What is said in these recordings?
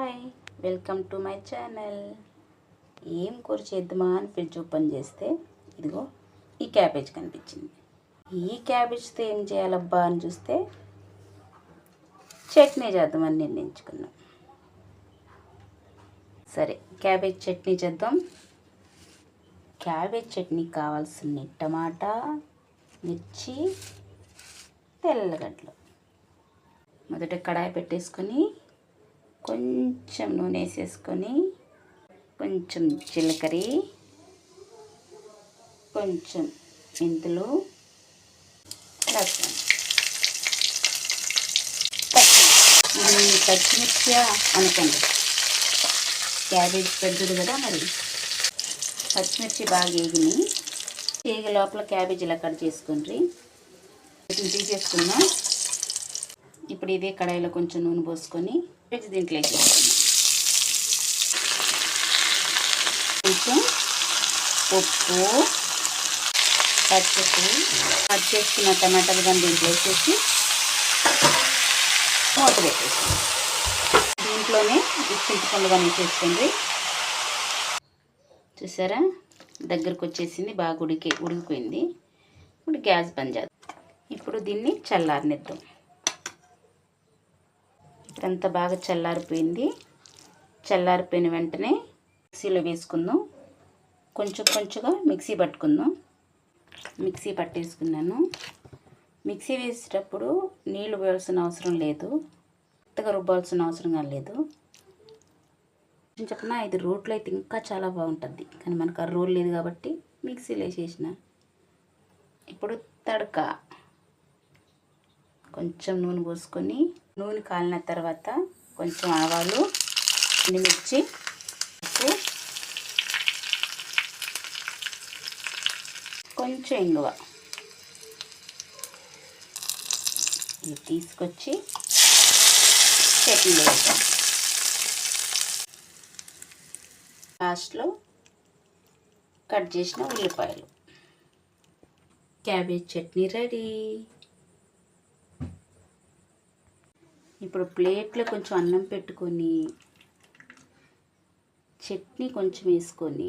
Hi, welcome to my channel. ఏం కూర చేద్దామా అని ఫ్రిడ్జ్ ఓపెన్ చేస్తే ఇదిగో ఈ క్యాబేజ్ కనిపించింది. ఈ క్యాబేజ్తో ఏం చేయాలబ్బా అని చూస్తే చట్నీ చేద్దామని నిర్ణయించుకున్నాం. సరే, క్యాబేజ్ చట్నీ చేద్దాం. క్యాబేజ్ చట్నీ కావాల్సిన టమాటా, మిర్చి, తెల్లగడ్డలు. మొదట కడాయి పెట్టేసుకొని కొంచెం నూనె వేసేసుకొని కొంచెం జీలకర్ర, కొంచెం మెంతులు, లసన్, పచ్చిమిర్చి అనుకోండి. క్యాబేజ్ పెద్దది కదా, మరి పచ్చిమిర్చి బాగా వేగ లోపల క్యాబేజ్ ఇలా కట్ చేసుకోండి. తీసేసుకుందాం. ఇప్పుడు ఇదే కడాయిలో కొంచెం నూనె పోసుకొని దీంట్లో వేసేసుకుందాం. కొంచెం ఉప్పు, పసుపు, కట్ చేసుకున్న టమాటాలు కానీ దీంట్లో వేసేసి మూత పెట్టేసి దీంట్లోనే చింతపండు కానీ వేసేసుకోండి. చూసారా, దగ్గరకు వచ్చేసింది, బాగా ఉడికిపోయింది. ఇప్పుడు గ్యాస్ బంద్ చేద్దాం. ఇప్పుడు దీన్ని చల్లారనిద్దాం. ఇదంతా బాగా చల్లారిపోయింది. చల్లారిపోయిన వెంటనే మిక్సీలో వేసుకుందాం. కొంచెంగా మిక్సీ పట్టుకుందాం. మిక్సీ పట్టేసుకున్నాను. మిక్సీ వేసేటప్పుడు నీళ్ళు పోయాల్సిన అవసరం లేదు, కొత్తగా రుబ్బాల్సిన అవసరం లేదు. చెప్పిన ఇది రోట్లో అయితే ఇంకా చాలా బాగుంటుంది, కానీ మనకు ఆ రోల్ లేదు కాబట్టి మిక్సీలో వేసేసిన. ఇప్పుడు తడక కొంచెం నూనె పోసుకొని, నూనె కాలిన తర్వాత కొంచెం ఆవాలు, ఎండుమిర్చి, ఉప్పు, కొంచెం ఇంగువ ఇది తీసుకొచ్చి చట్నీలో వేద్దాం. లాస్ట్లో కట్ చేసిన ఉల్లిపాయలు. Cabbage chutney ready. ఇప్పుడు ప్లేట్లో కొంచెం అన్నం పెట్టుకొని చట్నీ కొంచెం వేసుకొని,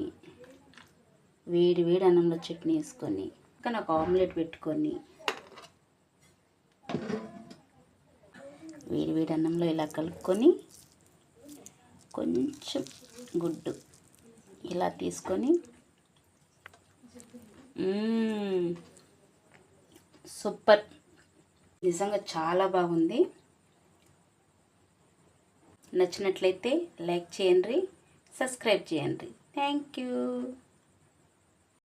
వేడి అన్నంలో చట్నీ వేసుకొని, ఇంకా ఒక ఆమ్లెట్ పెట్టుకొని వేడి అన్నంలో ఇలా కలుపుకొని కొంచెం గుడ్డు ఇలా తీసుకొని సూపర్, నిజంగా చాలా బాగుంది. నచ్చినట్లయితే లైక్ చేయండి, సబ్స్క్రైబ్ చేయండి. Thank you.